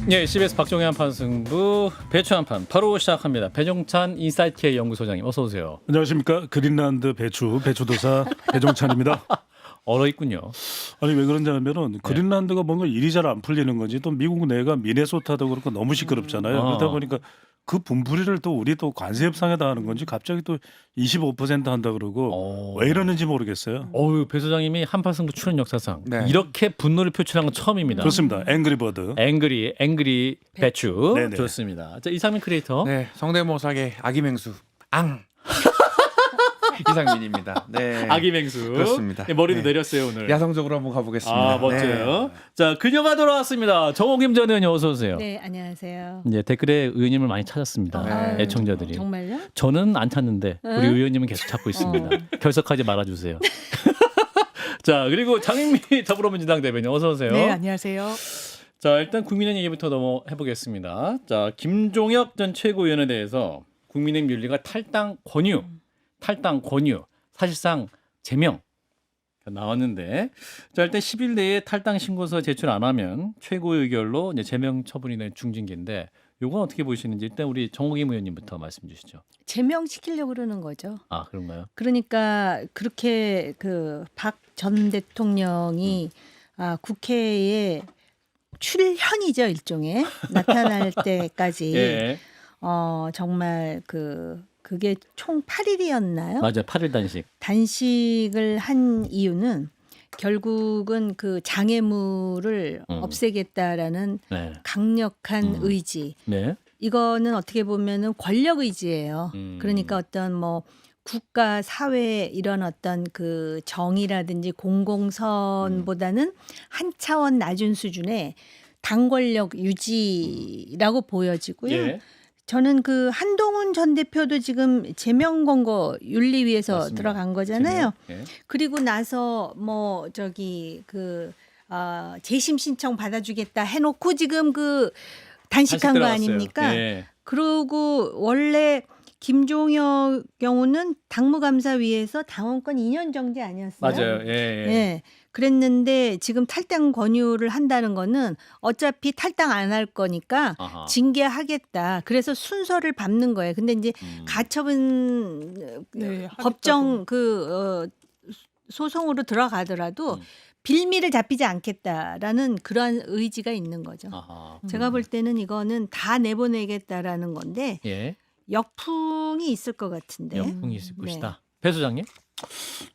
네, CBS 박종희 한판 승부 배추 한판 바로 시작합니다. 배종찬 인사이트의 연구소장님 어서 오세요. 안녕하십니까. 그린란드 배추도사 배종찬입니다. 얼어 있군요. 아니 왜 그런지 하면은 그린란드가 뭔가 일이 잘 안 풀리는 건지 또 미국 내가 미네소타도 그렇고 너무 시끄럽잖아요. 그러다 보니까 그 분풀이를 또 우리 또 관세 협상에다 하는 건지 갑자기 또 25% 한다 그러고 왜 이러는지 모르겠어요. 어유 배 소장님이 한판 승부 출연 역사상 네. 이렇게 분노를 표출한 건 처음입니다. 그렇습니다. 앵그리버드. 앵그리 배추 네네. 좋습니다. 자, 이상민 크리에이터. 네, 성대모사계 아기맹수 앙 이상민입니다. 네, 아기맹수. 그렇습니다. 네, 머리도 네. 내렸어요 오늘. 야성적으로 한번 가보겠습니다. 아 멋져요. 자 그녀가 돌아왔습니다. 정호김 전 의원님 어서 오세요. 네, 안녕하세요. 네, 댓글에 의원님을 많이 찾았습니다. 네. 애청자들이. 정말요? 저는 안 찾는데 우리 응? 의원님은 계속 찾고 있습니다. 결석하지 말아주세요. 자 그리고 장인미 더불어민주당 대변인 어서 오세요. 네, 안녕하세요. 자 일단 국민의힘 얘기부터 넘어해 보겠습니다. 자 김종혁 전 최고위원에 대해서 국민의힘 윤리가 탈당 권유 사실상 제명 나왔는데 자 일단 10일 내에 탈당 신고서 제출 안 하면 최고의 의결로 이제 제명 처분이 된 중징계인데 요건 어떻게 보시는지 일단 우리 정호김 의원님부터 말씀 주시죠. 제명시키려고 그러는 거죠. 아 그런가요? 그러니까 그렇게 그 박 전 대통령이 국회에 출현이죠, 일종의 나타날 때까지 예 정말 그게 총 8일이었나요? 맞아요 8일 단식. 단식을 한 이유는 결국은 그 장애물을 없애겠다라는 네. 강력한 의지. 네. 이거는 어떻게 보면은 권력 의지예요. 음. 그러니까 어떤 뭐 국가 사회 이런 어떤 그 정의라든지 공공선보다는 한 차원 낮은 수준의 당 권력 유지라고 보여지고요. 예. 저는 그 한동훈 전 대표도 지금 제명 권고 윤리위에서 맞습니다. 들어간 거잖아요. 예. 그리고 나서 뭐 저기 재심 신청 받아주겠다 해놓고 지금 그 단식한 거 들어갔어요. 아닙니까? 예. 그리고 원래 김종혁 경우는 당무감사위에서 당원권 2년 정지 아니었어요? 맞아요. 예. 예. 그랬는데 지금 탈당 권유를 한다는 거는 어차피 탈당 안 할 거니까 아하. 징계하겠다. 그래서 순서를 밟는 거예요. 근데 이제 가처분 네, 법정 소송으로 들어가더라도 빌미를 잡히지 않겠다라는 그러한 의지가 있는 거죠. 아하. 제가 볼 때는 이거는 다 내보내겠다라는 건데 예. 역풍이 있을 것 같은데. 역풍이 있을 네. 것이다. 배 소장님?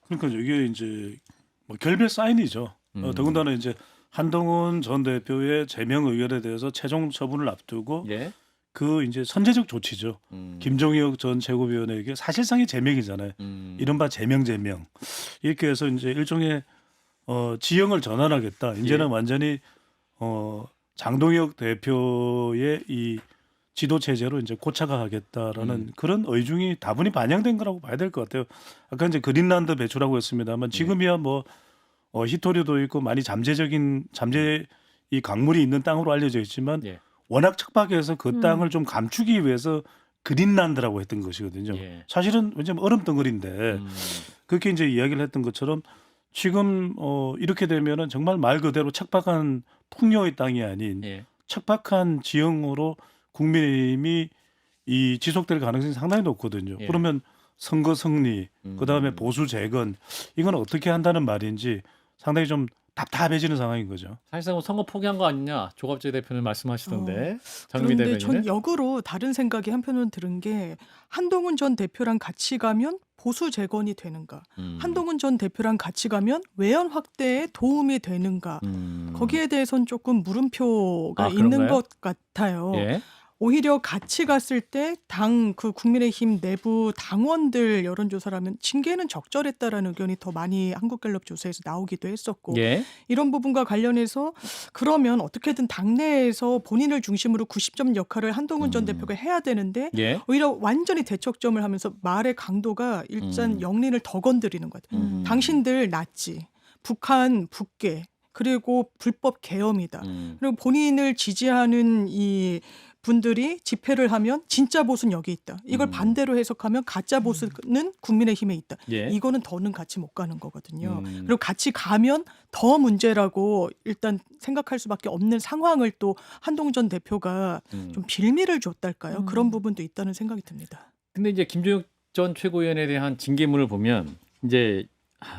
그러니까 이게 이제 뭐 결별 사인이죠. 더군다나 이제 한동훈 전 대표의 제명 의결에 대해서 최종 처분을 앞두고 예. 그 이제 선제적 조치죠. 김종혁 전 최고위원에게 사실상의 제명이잖아요. 이른바 제명 이렇게 해서 이제 일종의 지형을 전환하겠다. 이제는 예. 완전히 장동혁 대표의 이 지도 체제로 이제 고착화 하겠다라는 그런 의중이 다분히 반영된 거라고 봐야 될 것 같아요. 아까 이제 그린란드 배추라고 했습니다만 지금이야 뭐 히토류도 있고 많이 잠재 이 강물이 있는 땅으로 알려져 있지만 예. 워낙 척박해서 그 땅을 좀 감추기 위해서 그린란드라고 했던 것이거든요. 예. 사실은 왜냐면 얼음 덩어리인데 그렇게 이제 이야기를 했던 것처럼 지금 이렇게 되면은 정말 말 그대로 척박한 풍요의 땅이 아닌 예. 척박한 지형으로 국민의힘이 이 지속될 가능성이 상당히 높거든요. 예. 그러면 선거 승리, 그다음에 보수 재건 이건 어떻게 한다는 말인지 상당히 좀 답답해지는 상황인 거죠. 사실상 선거 포기한 거 아니냐 조갑재 대표는 말씀하시던데 장미 그런데 전 대변인은 역으로 다른 생각이 한편으로는 들은 게 한동훈 전 대표랑 같이 가면 보수 재건이 되는가? 한동훈 전 대표랑 같이 가면 외연 확대에 도움이 되는가? 거기에 대해서는 조금 물음표가 아, 있는 그런가요? 것 같아요. 예. 오히려 같이 갔을 때 국민의힘 내부 당원들 여론조사라면 징계는 적절했다라는 의견이 더 많이 한국갤럽 조사에서 나오기도 했었고 예. 이런 부분과 관련해서 그러면 어떻게든 당내에서 본인을 중심으로 90점 역할을 한동훈 전 대표가 해야 되는데 예. 오히려 완전히 대척점을 하면서 말의 강도가 일단 영린을 더 건드리는 것 같아요. 당신들 낫지. 북한 북계 그리고 불법 계엄이다. 그리고 본인을 지지하는 이 분들이 집회를 하면 진짜 보수는 여기 있다. 이걸 반대로 해석하면 가짜 보수는 국민의힘에 있다. 예. 이거는 더는 같이 못 가는 거거든요. 그리고 같이 가면 더 문제라고 일단 생각할 수밖에 없는 상황을 또 한동훈 전 대표가 좀 빌미를 줬달까요? 그런 부분도 있다는 생각이 듭니다. 근데 이제 김종혁 전 최고위원에 대한 징계문을 보면 이제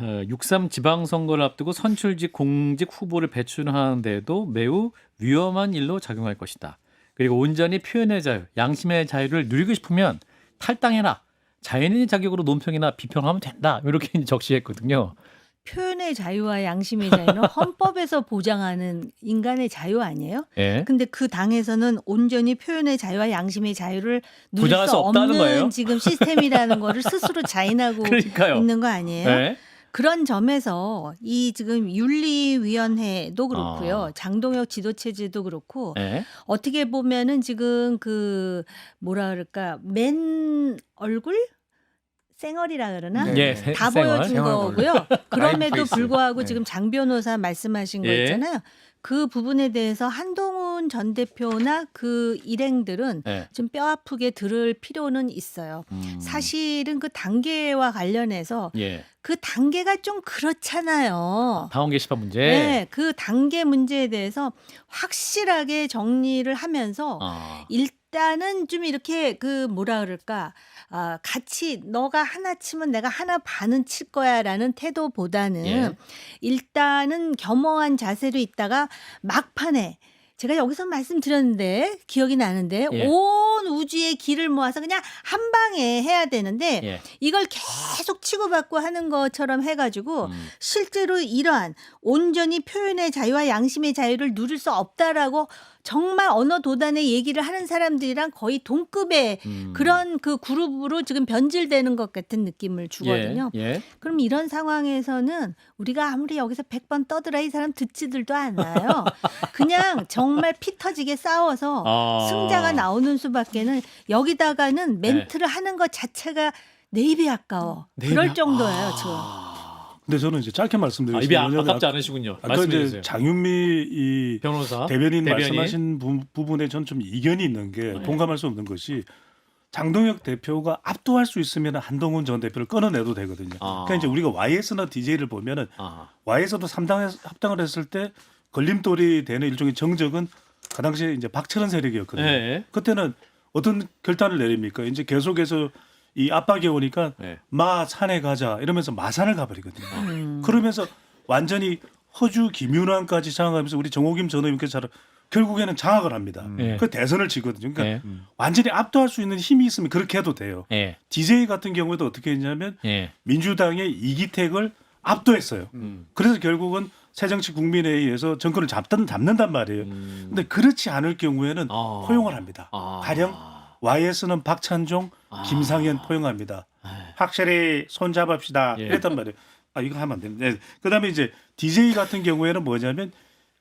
6.3 지방선거를 앞두고 선출직 공직 후보를 배출하는데도 매우 위험한 일로 작용할 것이다. 그리고 온전히 표현의 자유, 양심의 자유를 누리고 싶으면 탈당해라. 자연인의 자격으로 논평이나 비평하면 된다. 이렇게 적시했거든요. 표현의 자유와 양심의 자유는 헌법에서 보장하는 인간의 자유 아니에요? 예. 근데 그 당에서는 온전히 표현의 자유와 양심의 자유를 누릴 보장할 수 수 없다는 없는 거예요? 지금 시스템이라는 거를 스스로 자인하고 그러니까요. 있는 거 아니에요? 예. 그런 점에서 이 지금 윤리위원회도 그렇고요. 아. 장동혁 지도체제도 그렇고 예. 어떻게 보면은 지금 그 뭐라 그럴까 맨 얼굴 쌩얼이라 그러나 네. 예. 다 생활. 보여준 생활 거고요. 그럼에도 페이스. 불구하고 네. 지금 장 변호사 말씀하신 거 예. 있잖아요. 그 부분에 대해서 한동훈 전 대표나 그 일행들은 예. 좀 뼈아프게 들을 필요는 있어요. 사실은 그 단계와 관련해서 예. 그 단계가 좀 그렇잖아요. 당원 게시판 문제. 네, 그 단계 문제에 대해서 확실하게 정리를 하면서 아. 일단은 좀 이렇게 그 뭐라 그럴까 같이 너가 하나 치면 내가 하나 반은 칠 거야라는 태도보다는 예. 일단은 겸허한 자세로 있다가 막판에 제가 여기서 말씀드렸는데 기억이 나는데 예. 온 우주의 기를 모아서 그냥 한 방에 해야 되는데 예. 이걸 계속 치고받고 하는 것처럼 해가지고 음. 실제로 이러한 온전히 표현의 자유와 양심의 자유를 누릴 수 없다라고 정말 언어 도단의 얘기를 하는 사람들이랑 거의 동급의 그런 그 그룹으로 지금 변질되는 것 같은 느낌을 주거든요. 예. 예. 그럼 이런 상황에서는 우리가 아무리 여기서 100번 떠들어 이 사람 듣지들도 않아요. 그냥 정말 피 터지게 싸워서 아. 승자가 나오는 수밖에는 여기다가는 멘트를 하는 것 자체가 내 입이 아까워. 내 그럴 입이 정도예요, 지금. 근데 저는 이제 짧게 아, 입이 말씀드리겠습니다. 아깝지 않으시군요. 아까 말씀해 이제 주세요. 장윤미 이 변호사. 대변인 대변인. 말씀하신 부분에 저는 좀 이견이 있는 게 네. 동감할 수 없는 것이 장동혁 대표가 압도할 수 있으면 한동훈 전 대표를 끊어내도 되거든요. 아. 그러니까 이제 우리가 Y에서나 DJ를 보면은 아. Y에서도 합당을 했을 때 걸림돌이 되는 일종의 정적은 그 당시에 이제 박철원 세력이었거든요. 예. 그때는 어떤 결단을 내립니까? 이제 계속해서 이 압박이 오니까 예. 마 산에 가자 이러면서 마산을 가버리거든요. 그러면서 완전히 허주 김윤환까지 장악하면서 우리 정호김 전 의원께서 결국에는 장악을 합니다. 예. 그 대선을 지거든요. 그러니까 예. 완전히 압도할 수 있는 힘이 있으면 그렇게 해도 돼요. 예. DJ 같은 경우에도 어떻게 했냐면 예. 민주당의 이기택을 압도했어요. 그래서 결국은 새정치국민회의에서 정권을 잡는단 말이에요. 근데 그렇지 않을 경우에는 아. 포용을 합니다. 아. 가령 Y에서는 박찬종, 김상현 포용합니다. 확실히 손잡읍시다. 예. 이랬단 말이에요. 아 이거 하면 안 되는데. 네. 그다음에 이제 DJ 같은 경우에는 뭐냐면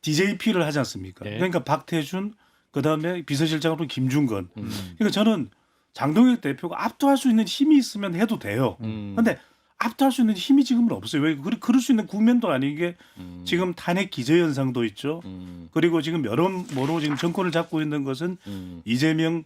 DJP를 하지 않습니까? 예. 그러니까 박태준, 그다음에 비서실장으로 김중건. 그러니까 저는 장동혁 대표가 압도할 수 있는 힘이 있으면 해도 돼요. 근데 압도할 수 있는 힘이 지금은 없어요. 왜 그럴 수 있는 국면도 아닌 게 지금 탄핵 기저현상도 있죠. 그리고 지금 여러모로 지금 정권을 잡고 있는 것은 이재명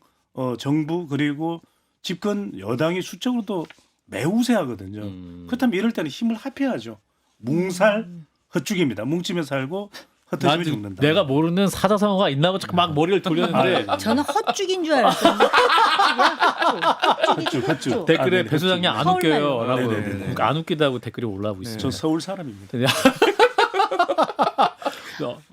정부 그리고 집권 여당이 수적으로도 매우 우세하거든요. 그렇다면 이럴 때는 힘을 합해야죠. 뭉살 헛죽입니다. 뭉치면 살고 흩어지면 죽는다. 내가 모르는 사자성어가 있나고 자꾸 막 머리를 돌렸는데 저는 헛죽인 줄 알았어요. 헛죽. 댓글에 아, 네, 배 소장님 안 서울 웃겨요. 말로. 라고 네네네. 안 웃기다고 댓글이 올라오고 있어요. 저 서울 사람입니다.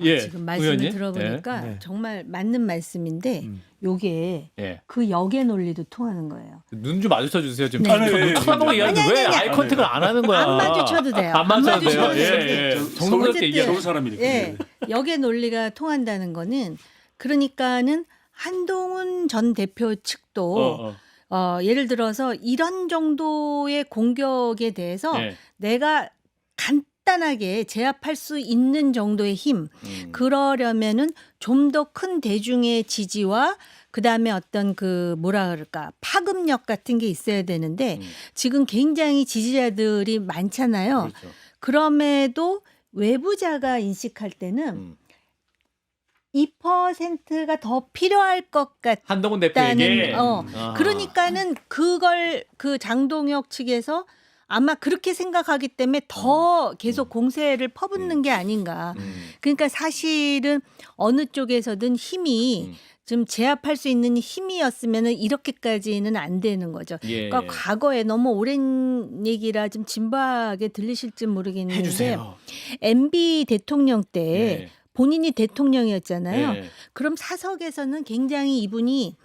예. 지금 말씀을 의원님? 들어보니까 네. 정말 맞는 말씀인데 요게 예. 그 역의 논리도 통하는 거예요. 눈 좀 마주쳐 주세요. 지금 네. 눈 쳐다보고 아니, 얘기하는데 아니, 왜 아니, 아이 컨택을 안 하는 거야? 안 마주쳐도 돼요. 안 마주쳐도 안 돼요. 마주쳐도 예, 돼요. 예. 정성스럽게 어쨌든 얘기하고. 서울 사람이니까. 예, 역의 논리가 통한다는 거는 그러니까는 한동훈 전 대표 측도 예를 들어서 이런 정도의 공격에 대해서 예. 내가 간단하게 제압할 수 있는 정도의 힘 그러려면은 좀 더 큰 대중의 지지와 그다음에 어떤 그 뭐라 그럴까 파급력 같은 게 있어야 되는데 지금 굉장히 지지자들이 많잖아요. 그렇죠. 그럼에도 외부자가 인식할 때는 2%가 더 필요할 것 같다는 한동훈 대표에게. 그러니까는 그걸 그 장동혁 측에서 아마 그렇게 생각하기 때문에 더 계속 공세를 퍼붓는 게 아닌가. 그러니까 사실은 어느 쪽에서든 힘이 좀 제압할 수 있는 힘이었으면 이렇게까지는 안 되는 거죠. 예. 그러니까 과거에 너무 오랜 얘기라 좀 진부하게 들리실지 모르겠는데 해주세요. MB 대통령 때 예. 본인이 대통령이었잖아요. 예. 그럼 사석에서는 굉장히 이분이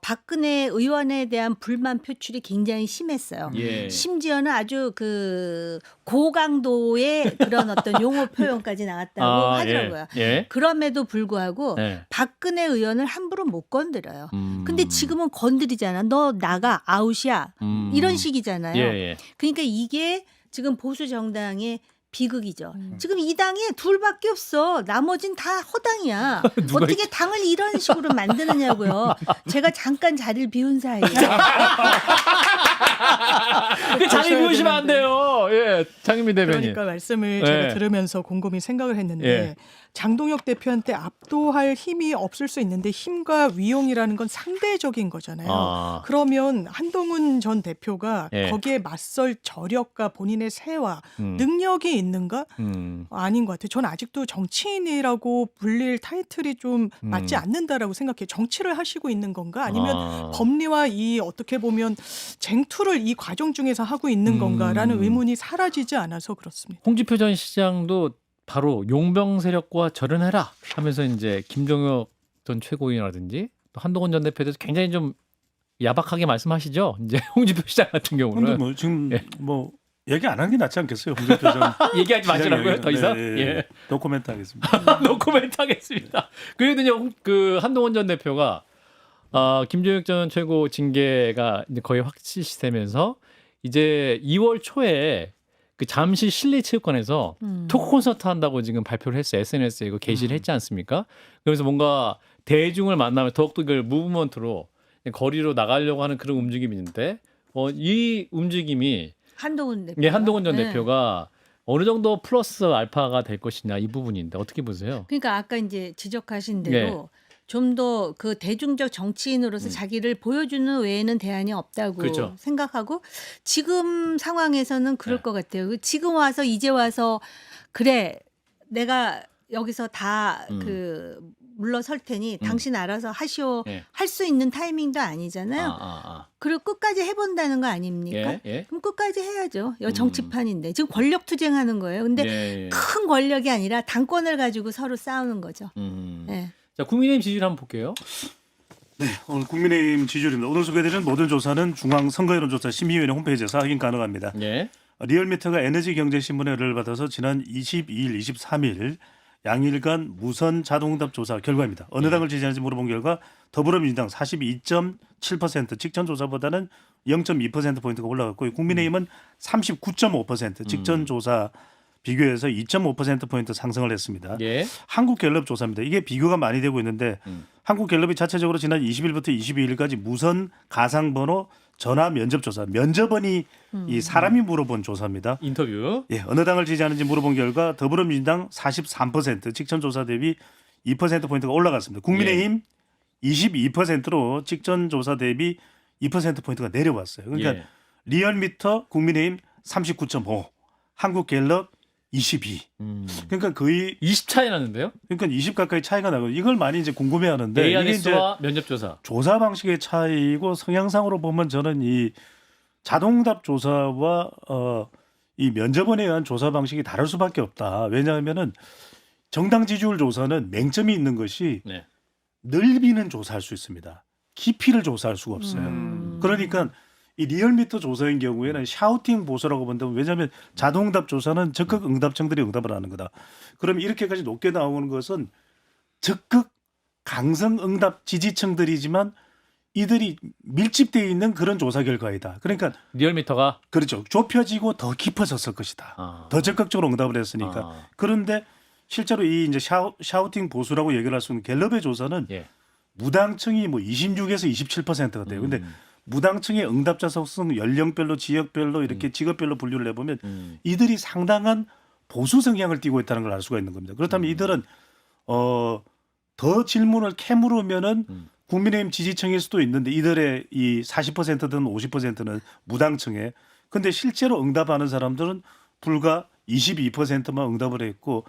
박근혜 의원에 대한 불만 표출이 굉장히 심했어요. 예. 심지어는 아주 그 고강도의 그런 어떤 용어 표현까지 나왔다고 하더라고요. 예. 그럼에도 불구하고 예. 박근혜 의원을 함부로 못 건드려요. 음. 근데 지금은 건드리잖아. 너 나가 아웃이야. 이런 식이잖아요. 예. 예. 그러니까 이게 지금 보수 정당의 비극이죠. 지금 이 당에 둘밖에 없어. 나머진 다 허당이야. 누가 어떻게 당을 이런 식으로 만드느냐고요. 제가 잠깐 자리를 비운 사이에. 그 자리 비우시면 안 돼요. 예. 장윤미 대변인. 그러니까 말씀을 예. 제가 들으면서 곰곰이 생각을 했는데 예. 장동혁 대표한테 압도할 힘이 없을 수 있는데 힘과 위용이라는 건 상대적인 거잖아요. 아. 그러면 한동훈 전 대표가 예. 거기에 맞설 저력과 본인의 세와 음. 능력이 있는가? 음. 아닌 것 같아요. 전 아직도 정치인이라고 불릴 타이틀이 좀 맞지 않는다라고 생각해요. 정치를 하시고 있는 건가? 아니면 법리와 이 어떻게 보면 쟁투를 이 과정 중에서 하고 있는 건가라는 의문이 사라지지 않아서 그렇습니다. 홍준표 전 시장도 바로 용병 세력과 절연해라 하면서 이제 김종혁 전 최고위원이라든지 또 한동훈 전 대표도 굉장히 좀 야박하게 말씀하시죠. 이제 홍준표 시장 같은 근데 경우는 뭐 지금 예. 뭐 얘기 안 하는 게 낫지 않겠어요? 홍준표 전 얘기하지 마시라고요. 더 이상. 네, 예. 노코멘트 하겠습니다. 노코멘트 하겠습니다. 그래도요, 그 한동훈 전 대표가 김종혁 전 최고 징계가 이제 거의 확실시되면서 이제 2월 초에 그 잠실 실내체육관에서 토크 콘서트 한다고 지금 발표를 했어요. SNS에 이거 게시를 했지 않습니까? 그래서 뭔가 대중을 만나면 더욱더 이걸 무브먼트로 거리로 나가려고 하는 그런 움직임이 있는데 이 움직임이 한동훈 대표. 예, 한동훈 전 대표가 어느 정도 플러스 알파가 될 것이냐 이 부분인데 어떻게 보세요? 그러니까 아까 이제 지적하신 대로 좀 더 그 대중적 정치인으로서 자기를 보여주는 외에는 대안이 없다고 그렇죠. 생각하고 지금 상황에서는 그럴 네. 것 같아요. 지금 와서 이제 와서 그래 내가 여기서 다 그 물러설 테니 당신 알아서 하시오 예. 할 수 있는 타이밍도 아니잖아요. 그리고 끝까지 해본다는 거 아닙니까? 예, 예. 그럼 끝까지 해야죠. 여 정치판인데 지금 권력 투쟁하는 거예요. 근데 예, 예. 큰 권력이 아니라 당권을 가지고 서로 싸우는 거죠. 예. 자, 국민의힘 지지율 한번 볼게요. 네, 오늘 국민의힘 지지율입니다. 오늘 소개해드린 모든 조사는 중앙선거여론조사 심의위원회 홈페이지에서 확인 가능합니다. 예. 리얼미터가 에너지경제신문의 의뢰를 받아서 지난 22일, 23일 양일간 무선 자동응답 조사 결과입니다. 어느 당을 지지하는지 물어본 결과 더불어민주당 42.7% 직전 조사보다는 0.2%포인트가 올라갔고 국민의힘은 39.5% 직전 조사 비교해서 2.5%포인트 상승을 했습니다. 예. 한국갤럽 조사입니다. 이게 비교가 많이 되고 있는데 한국갤럽이 자체적으로 지난 20일부터 22일까지 무선 가상번호 전화 면접 조사, 면접원이 이 사람이 물어본 조사입니다. 인터뷰. 예, 어느 당을 지지하는지 물어본 결과 더불어민주당 43% 직전 조사 대비 2%포인트가 올라갔습니다. 국민의힘 22%로 직전 조사 대비 2%포인트가 내려왔어요. 그러니까 예. 리얼미터 국민의힘 39.5, 한국갤럽 22. 그러니까 거의 20 차이 나는데요? 그러니까 20 가까이 차이가 나고 이걸 많이 이제 궁금해하는데 이게 이제 AIS와 면접조사. 조사 방식의 차이고 성향상으로 보면 저는 이 자동응답 조사와 이 면접원에 의한 조사 방식이 다를 수밖에 없다. 왜냐하면은 정당 지지율 조사는 맹점이 있는 것이 네. 넓이는 조사할 수 있습니다. 깊이를 조사할 수가 없어요. 그러니까 이 리얼미터 조사인 경우에는 샤우팅 보수라고 본다면 왜냐하면 자동응답 조사는 적극 응답청들이 응답을 하는 거다. 그럼 이렇게까지 높게 나오는 것은 적극 강성 응답 지지층들이지만 이들이 밀집되어 있는 그런 조사 결과이다. 그러니까 리얼미터가 그렇죠. 좁혀지고 더 깊어졌을 것이다. 더 적극적으로 응답을 했으니까. 그런데 실제로 이 이제 샤우팅 보수라고 얘기를 할 수 있는 갤럽의 조사는 예. 무당층이 뭐 26에서 27%가 돼요. 근데 무당층의 응답자 속성 연령별로 지역별로 이렇게 직업별로 분류를 해보면 이들이 상당한 보수 성향을 띠고 있다는 걸 알 수가 있는 겁니다. 그렇다면 이들은 더 질문을 캐물으면은 국민의힘 지지층일 수도 있는데 이들의 이 40%든 50%는 무당층에 근데 실제로 응답하는 사람들은 불과 22%만 응답을 했고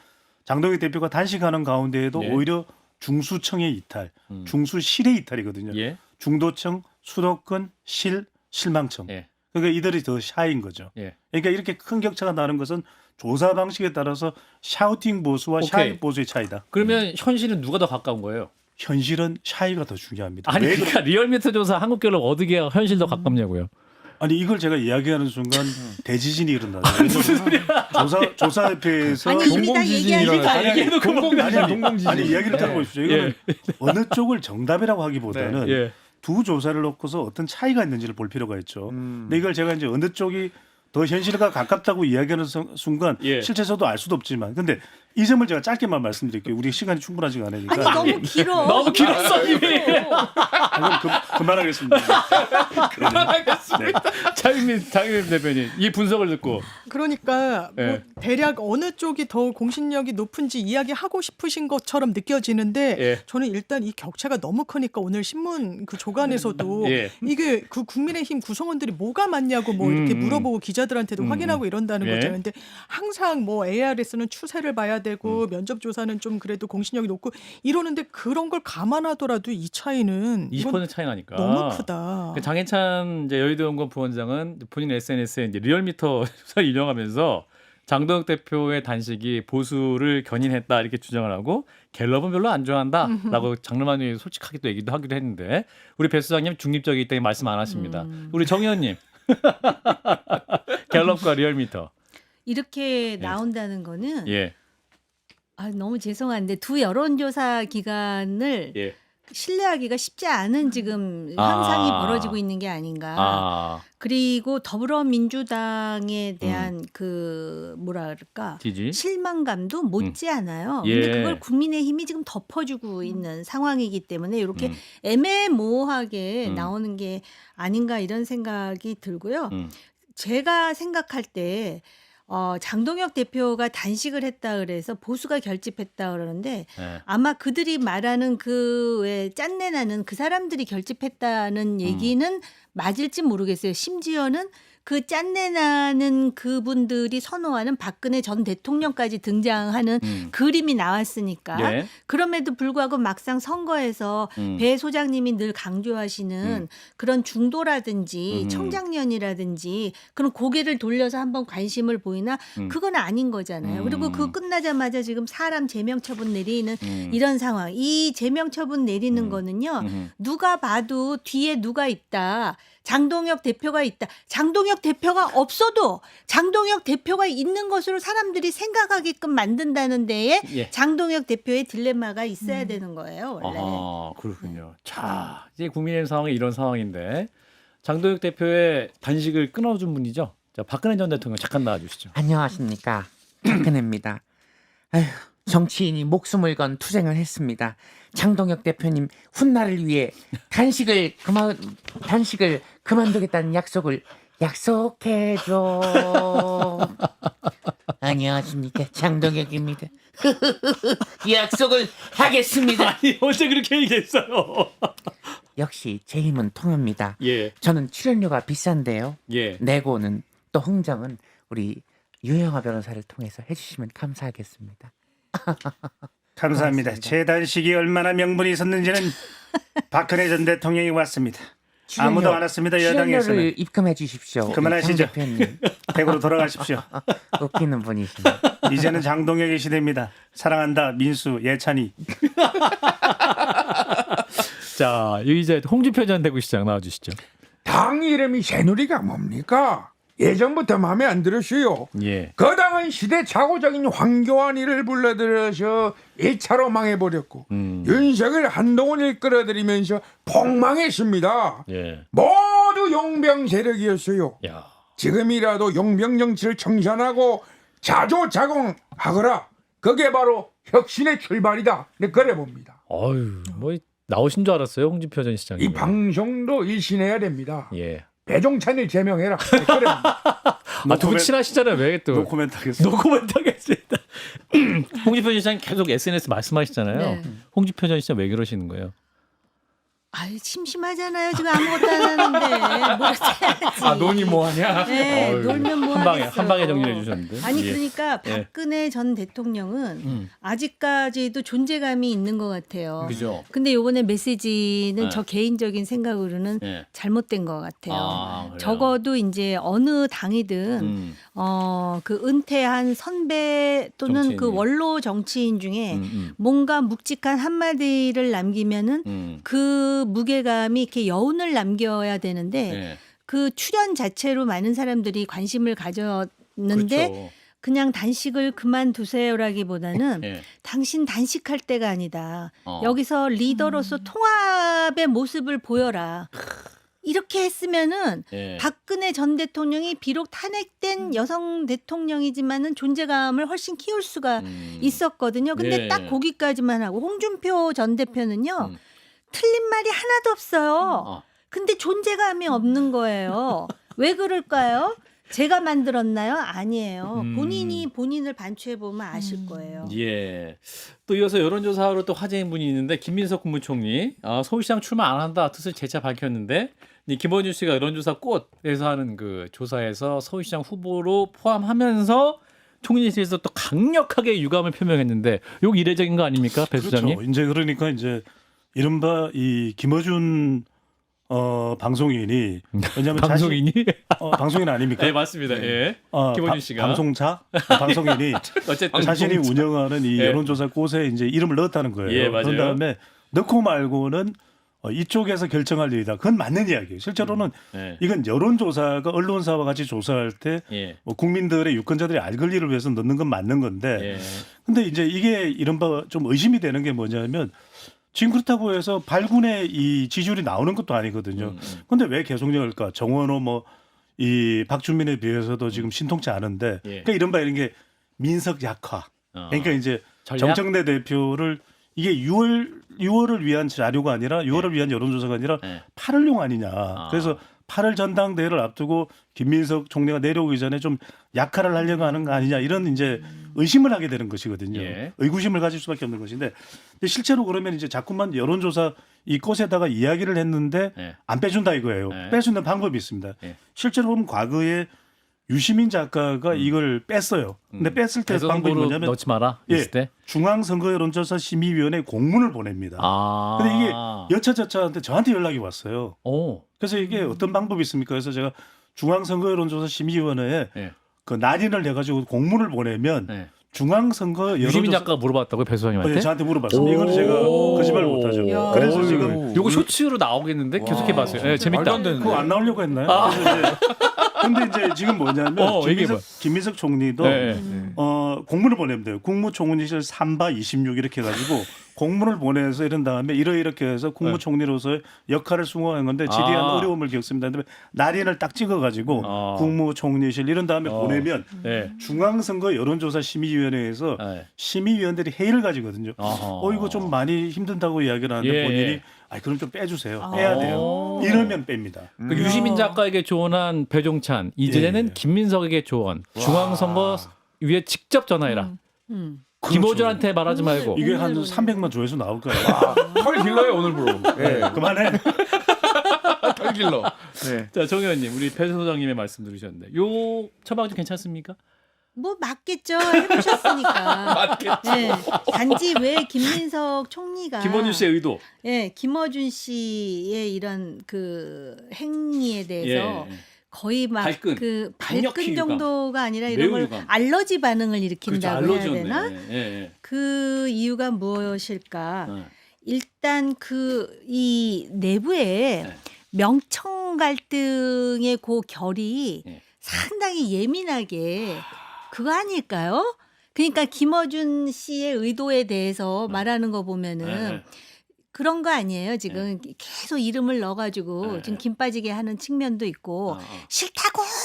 장동혁 대표가 단식하는 가운데에도 네. 오히려 중수층의 이탈, 중수실의 이탈이거든요. 예. 중도층, 수도권, 실망층. 예. 그러니까 이들이 더 샤인 거죠. 예. 그러니까 이렇게 큰 격차가 나는 것은 조사 방식에 따라서 샤우팅 보수와 오케이. 샤이 보수의 차이다. 그러면 현실은 누가 더 가까운 거예요? 현실은 샤이가 더 중요합니다. 아니 왜 그러니까 리얼미터 조사 한국갤럽 어디게 현실 더 가깝냐고요. 아니 이걸 제가 이야기하는 순간 대지진이 일어나죠. 무슨 소리야? 조사협회에서 아니 이미 다 얘기하니까 동공지진. 아니 이야기를 들어보십시오. 이거는 어느 쪽을 정답이라고 하기보다는 네. 예. 두 조사를 놓고서 어떤 차이가 있는지를 볼 필요가 있죠. 근데 이걸 제가 이제 어느 쪽이 더 현실과 가깝다고 이야기하는 순간 예. 실제 저도 알 수도 없지만 근데 이 점을 제가 짧게만 말씀드릴게요. 우리 시간이 충분하지가 않으니까. 아니 너무 길어. 너무 길었어 이미. 그만하겠습니다. 그만하겠습니다. 장윤민 대표님 이 분석을 듣고 그러니까 뭐 예. 대략 어느 쪽이 더 공신력이 높은지 이야기하고 싶으신 것처럼 느껴지는데 예. 저는 일단 이 격차가 너무 크니까 오늘 신문 그 조간에서도 예. 이게 그 국민의힘 구성원들이 뭐가 맞냐고 뭐 이렇게 물어보고 기자들한테도 확인하고 이런다는 예. 거잖아요. 근데 항상 뭐 ARS는 추세를 봐야 되고 면접 조사는 좀 그래도 공신력이 높고 이러는데 그런 걸 감안하더라도 이 차이는 이건 20% 차이 나니까. 너무 크다. 그 장해찬 이제 여의도연구원 부원장은 본인 SNS에 이제 리얼미터 조사 인용하면서 장동혁 대표의 단식이 보수를 견인했다 이렇게 주장을 하고 갤럽은 별로 안 좋아한다라고 장르만 위에 솔직하게 또 얘기도 하기도 했는데 우리 배 수장님 중립적이기 때문에 말씀 안 하십니다. 우리 정 의원님 갤럽과 리얼미터 이렇게 나온다는 거는 예. 아, 너무 죄송한데 두 여론조사 기관을 예. 신뢰하기가 쉽지 않은 지금 현상이 벌어지고 있는 게 아닌가. 아 그리고 더불어민주당에 대한 그 뭐라 그럴까 지지 실망감도 못지 않아요. 예. 근데 그걸 국민의힘이 지금 덮어주고 있는 상황이기 때문에 이렇게 애매모호하게 나오는 게 아닌가 이런 생각이 들고요. 제가 생각할 때 장동혁 대표가 단식을 했다 그래서 보수가 결집했다 그러는데 예. 아마 그들이 말하는 그 왜 짠내 나는 그 사람들이 결집했다는 얘기는 맞을지 모르겠어요. 심지어는 그 짠내 나는 그분들이 선호하는 박근혜 전 대통령까지 등장하는 그림이 나왔으니까 예. 그럼에도 불구하고 막상 선거에서 배 소장님이 늘 강조하시는 그런 중도라든지 청장년이라든지 그런 고개를 돌려서 한번 관심을 보이나 그건 아닌 거잖아요. 그리고 그 끝나자마자 지금 사람 제명 처분 내리는 이런 상황. 이 제명 처분 내리는 거는요. 누가 봐도 뒤에 누가 있다. 장동혁 대표가 있다. 장동혁 대표가 없어도 장동혁 대표가 있는 것으로 사람들이 생각하게끔 만든다는 데에 예. 장동혁 대표의 딜레마가 있어야 되는 거예요. 원래. 아, 그렇군요. 자, 이제 국민의힘 상황이 이런 상황인데 장동혁 대표의 단식을 끊어준 분이죠. 자, 박근혜 전 대통령 잠깐 나와주시죠. 안녕하십니까, 박근혜입니다. 아휴, 정치인이 목숨을 건 투쟁을 했습니다. 장동혁 대표님 훗날을 위해 단식을 그만두겠다는 약속해줘. 안녕하십니까, 장동혁입니다. 약속을 하겠습니다. 아니 언제 그렇게 얘기했어요? 역시 제 힘은 통합니다. 예, 저는 출연료가 비싼데요. 예. 내고는 또 흥정은 우리 유영아 변호사를 통해서 해주시면 감사하겠습니다. 감사합니다. 고맙습니다. 재단식이 얼마나 명분이 있었는지는 박근혜 전 대통령이 왔습니다. 아무도 안 왔습니다. 여당에서는. 출연료를 입금해 주십시오. 그만하시죠. 장 대표님 댁으로 돌아가십시오. 웃기는 분이시네. 이제는 장동혁의 시대입니다. 사랑한다 민수 예찬이. 자, 여기 이제 홍준표 전 대구시장 나와주시죠. 당 이름이 새누리가 뭡니까? 예전부터 마음에 안 들었어요. 예. 그 당은 시대착오적인 황교안이를 불러들여서 1차로 망해버렸고 윤석열 한동훈을 끌어들이면서 폭망했습니다. 예. 모두 용병 세력이었어요. 야. 지금이라도 용병 정치를 청산하고 자조자공하거라. 그게 바로 혁신의 출발이다. 네, 그래 봅니다. 어유, 뭐 나오신 줄 알았어요, 홍준표 전 시장님. 이 방송도 일신해야 됩니다. 예. 배종찬을 제명해라. 네, 그래 봅니다. 아, 두 분 친하시잖아요. 왜 또? 노코멘트 하겠습니다. 노코멘트 하겠습니다. 홍준표 전 시장 계속 SNS 말씀하시잖아요. 네. 홍준표 전 시장 왜 그러시는 거예요? 아유 심심하잖아요. 지금 아무것도 안 하는데 뭘 해야지. 아 논이 뭐하냐? 네, 어휴, 놀면 뭐 한 하겠어요. 방에 정리해 주셨는데. 아니 예. 그러니까 예. 박근혜 전 대통령은 음. 아직까지도 존재감이 있는 것 같아요. 그죠? 근데 요번에 메시지는 네. 저 개인적인 생각으로는 예. 잘못된 것 같아요. 아, 그래요? 적어도 이제 어느 당이든 그 은퇴한 선배 또는 정치인이. 그 원로 정치인 중에 음. 뭔가 묵직한 한마디를 남기면은 음. 그 무게감이 이렇게 여운을 남겨야 되는데 예. 그 출연 자체로 많은 사람들이 관심을 가졌는데 그렇죠. 그냥 단식을 그만두세요라기보다는 예. 당신 단식할 때가 아니다. 어. 여기서 리더로서 통합의 모습을 보여라. 이렇게 했으면은 예. 박근혜 전 대통령이 비록 탄핵된 여성 대통령이지만은 존재감을 훨씬 키울 수가 있었거든요. 근데 예. 딱 거기까지만 하고 홍준표 전 대표는요. 음. 틀린 말이 하나도 없어요. 어. 근데 존재감이 없는 거예요. 왜 그럴까요? 제가 만들었나요? 아니에요. 본인이 본인을 반추해 보면 아실 거예요. 예. 또 이어서 여론조사로 또 화제인 분이 있는데 김민석 국무총리 서울시장 출마 안 한다 뜻을 재차 밝혔는데 이 김원준 씨가 여론조사 꽃에서 하는 그 조사에서 서울시장 후보로 포함하면서 총리실에서 또 강력하게 유감을 표명했는데 이거 이례적인 거 아닙니까, 배 수장님? 그렇죠. 이제 그러니까 이제 이른바 이 김어준 방송인이 왜냐하면 방송인이? 방송인 아닙니까? 네, 맞습니다. 예. 김어준 씨가. 방송사 방송인이 어쨌든 자신이 운영하는 이 예. 여론조사 꽃에 이제 이름을 넣었다는 거예요. 예, 맞아요. 그런 다음에 넣고 말고는 이쪽에서 결정할 일이다. 그건 맞는 이야기예요. 실제로는 예. 이건 여론조사가 언론사와 같이 조사할 때 예. 국민들의 유권자들이 알 권리를 위해서 넣는 건 맞는 건데 예. 근데 이제 이게 이른바 좀 의심이 되는 게 뭐냐면 지금 그렇다고 해서 발군의 이 지지율이 나오는 것도 아니거든요. 근데 왜 계속 열까? 정원호 뭐 이 박준민에 비해서도 지금 신통치 않은데 예. 그러니까 이른바 이런 게 민석 약화. 그러니까 이제 전략? 정청래 대표를 이게 6월을 위한 자료가 아니라 6월을 위한 여론조사가 아니라 예. 8월용 아니냐. 그래서 8월 전당대회를 앞두고 김민석 총리가 내려오기 전에 좀 약화를 하려고 하는 거 아니냐 이런 이제 의심을 하게 되는 것이거든요. 예. 의구심을 가질 수밖에 없는 것인데 근데 실제로 그러면 이제 자꾸만 여론조사 이 꽃에다가 이야기를 했는데 예. 안 빼준다 이거예요. 예. 뺄 수 있는 방법이 있습니다. 예. 실제로 보면 과거에 유시민 작가가 이걸 뺐어요. 근데 뺐을 때 대선 방법이 후보로 뭐냐면 넣지 마라. 예, 있을 때. 중앙선거여론조사 심의위원회 공문을 보냅니다. 아. 근데 이게 여차저차한테 저한테 연락이 왔어요. 오. 그래서 이게 어떤 방법이 있습니까? 그래서 제가 중앙선거여론조사 심의위원회에 예. 그 날인을 해가지고 공문을 보내면 예. 중앙선거 유시민 여론조사 작가가 물어봤다고요, 배 수장님한테? 네, 저한테 물어봤습니다. 이거는 제가 거짓말 못하죠. 야. 그래서 어이구. 지금 요거 쇼츠로 나오겠는데 계속해 봤어요. 예, 말도 재밌다. 안 되는데. 그거 안 나오려고 했나요? 그래서 이제 근데 이제 지금 뭐냐면 얘기해봐. 김민석 총리도 네. 공문을 보내면 돼요. 국무총리실 3바 26 이렇게 해가지고 공문을 보내서 이런 다음에 이렇게 해서 국무총리로서의 역할을 수행한 건데 지대한 어려움을 겪습니다. 그다음에 날인을 딱 찍어가지고 국무총리실 이런 다음에 보내면 네. 중앙선거 여론조사 심의위원회에서 네. 심의위원들이 회의를 가지거든요. 이거 좀 많이 힘든다고 이야기를 하는데 예. 본인이 그럼 좀 빼주세요. 빼야 돼요. 이러면 뺍니다. 그 유시민 작가에게 조언한 배종찬 이제는 예. 김민석에게 조언. 중앙선거 위에 직접 전화해라. 김호준한테 말하지 말고. 이게 한 300만 조회수 나올 거예요. 털 길러요 오늘부로. 예. 그만해. 털 길러. 네. 자, 정 의원님, 우리 배 소장님의 말씀 들으셨는데 요 처방 좀 괜찮습니까? 뭐 맞겠죠. 해보셨으니까. 맞겠죠. 네. 단지 왜 김민석 총리가 김원준 씨의 의도. 예, 김어준 씨의 이런 그 행위에 대해서 예. 거의 막 발끈. 그 강력히 발끈 유감. 정도가 아니라 이런 매우 걸 유감. 알러지 반응을 그렇죠. 일으킨다고 해야 알러지였네. 되나? 예. 그 이유가 무엇일까? 예. 일단 그 이 내부에 네. 명청 갈등의 그 결이 네. 상당히 예민하게 그거 아닐까요? 그러니까 김어준 씨의 의도에 대해서 말하는 거 보면은 네. 그런 거 아니에요. 지금 계속 이름을 넣어가지고 네. 좀 김 빠지게 하는 측면도 있고 어.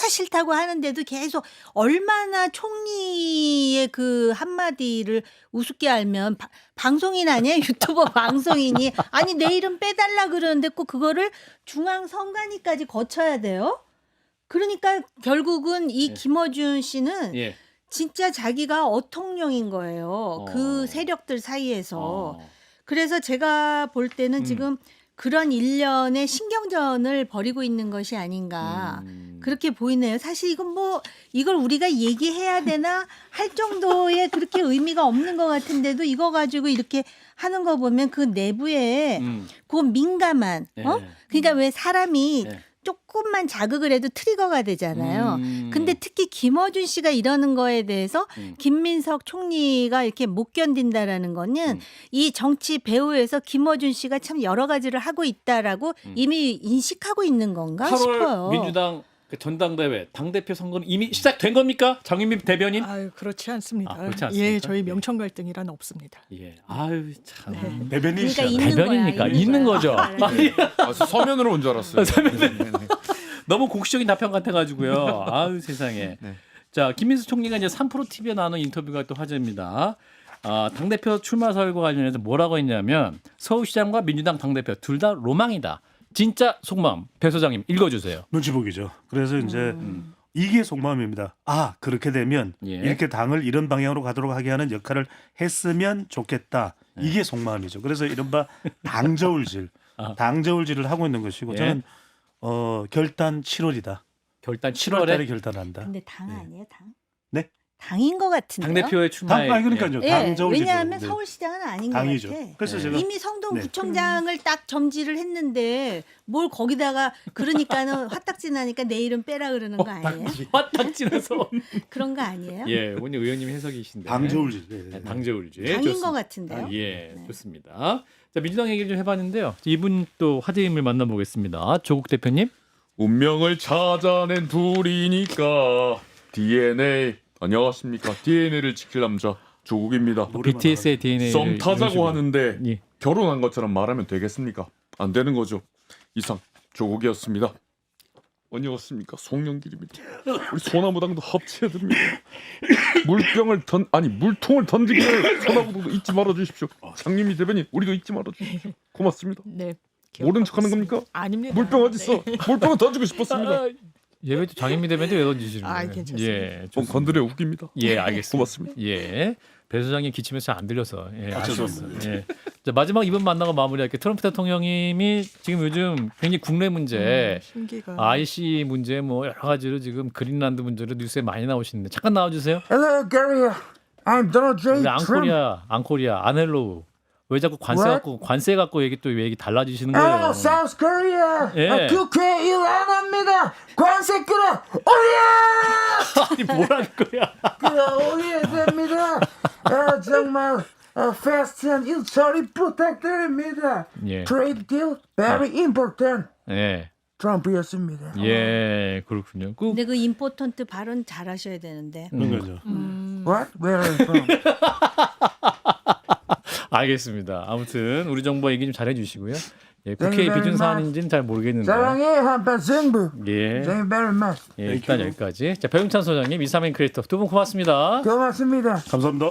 싫다고 하는데도 계속 얼마나 총리의 그 한마디를 우습게 알면 방송인 아니에요? 유튜버 방송인이 아니 내 이름 빼달라 그러는데 꼭 그거를 중앙선관위까지 거쳐야 돼요? 그러니까 결국은 이 김어준 씨는 예. 진짜 자기가 어통령인 거예요. 그 세력들 사이에서. 그래서 제가 볼 때는 지금 그런 일련의 신경전을 벌이고 있는 것이 아닌가 그렇게 보이네요. 사실 이건 뭐 이걸 우리가 얘기해야 되나 할 정도의 그렇게 의미가 없는 것 같은데도 이거 가지고 이렇게 하는 거 보면 그 내부에 그 민감한 그러니까 왜 사람이 조금만 자극을 해도 트리거가 되잖아요. 근데 특히 김어준 씨가 이러는 거에 대해서 김민석 총리가 이렇게 못 견딘다라는 거는 이 정치 배후에서 김어준 씨가 참 여러 가지를 하고 있다라고 이미 인식하고 있는 건가 8월 싶어요. 민주당 그 전당대회 당대표 선거는 이미 시작된 겁니까? 장윤민 대변인? 아유 그렇지 않습니다. 그렇지 않습니까? 예, 저희 명청 갈등이란 없습니다. 예. 아유 참. 그러니까 대변인이시잖아요. 있는 대변이니까 거야, 있는 거죠. 아, 서면으로 온 줄 알았어요. 너무 공식적인 답변 같아가지고요. 아유 세상에. 네. 자 김민수 총리가 이제 3프로 TV에 나눈 인터뷰가 또 화제입니다. 당 대표 출마 사흘과 관련해서 뭐라고 했냐면 서울시장과 민주당 당 대표 둘 다 로망이다. 진짜 속마음 배 소장님 읽어주세요. 눈치 보기죠. 그래서 이제 이게 속마음입니다. 아 그렇게 되면 예. 이렇게 당을 이런 방향으로 가도록 하게 하는 역할을 했으면 좋겠다. 이게 속마음이죠. 그래서 이른바 당저울질, 당저울질을 하고 있는 것이고 예. 저는 결단 7월이다. 결단 7월달에 7월에 결단한다. 근데 당 아니에요, 당? 네? 당인 것 같은데요. 당 대표의 출마에 그러니까요. 예, 당저울질. 왜냐하면 서울시장은 아닌 당이죠. 것 같아. 그래서 네. 제가 이미 성동구청장을 딱 점지를 했는데 뭘 거기다가 그러니까는 화딱지 나니까 내일은 빼라 그러는 거 아니에요? 화딱지나서 그런 거 아니에요? 예 오늘 의원님 해석이신데 당저울질. 네, 당저울질 당인 좋습니다. 것 같은데요. 예 좋습니다. 자 민주당 얘기를 좀 해봤는데요. 이분 또 화제 인물 만나보겠습니다. 조국 대표님. 운명을 찾아낸 둘이니까 DNA 안녕하십니까? DNA를 지킬 남자 조국입니다. BTS의 DNA를 썸 타자고 하는데 예. 결혼한 것처럼 말하면 되겠습니까? 안 되는 거죠. 이상 조국이었습니다. 안녕하십니까? 송영길입니다. 우리 소나무당도 합치해야 됩니다. 물통을 던지기를 소나무당도 잊지 말아 주십시오. 장님이 대변인 우리도 잊지 말아 주십시오. 고맙습니다. 네. 모른 척하는 겁니까? 아닙니다. 물병 어디 있어? 물병은 던지고 싶었습니다. 예배도 장인미 대변인도 왜 던지시는 거예요? 괜찮습니다. 예, 건드려 웃깁니다. 예, 알겠습니다. 고맙습니다. 예, 배 소장님 기침에서 안 들려서 예, 죄송합니다. 아쉽습니다. 예. 자, 마지막 이번 만나고 마무리할게요. 트럼프 대통령님이 지금 요즘 굉장히 국내 문제, 심기가 IC 문제 뭐 여러 가지로 지금 그린란드 문제로 뉴스에 많이 나오시는데 잠깐 나와주세요. Hello, Gary. I'm Donald J. 우리 Trump. 앙코리아 안헬로우 왜 자꾸 관세 갖고 얘기 달라지시는 Oh, 거예요? South Korea. 예. 국회 일어납니다. 관세 끌어 올려. 아니 뭐라는 거야? 끌어 올려야 됩니다. 정말 fast한 일처리 부탁드립니다. 예, Trade deal very important. 예, 트럼프였습니다. 예, 그렇군요. 근데 그 임포턴트 발언 잘하셔야 되는데. 그런 거죠. What? Where are you from? 알겠습니다. 아무튼 우리 정부 얘기 좀 잘해주시고요. 예, Thank 국회 you very 비준 much. 사안인지는 잘 모르겠는데. 사랑해 한판 승부. 예, Thank you very much. 예 일단 여기까지. 자, 배용찬 소장님, 이사민 크리에이터 두 분 고맙습니다. 고맙습니다. 감사합니다.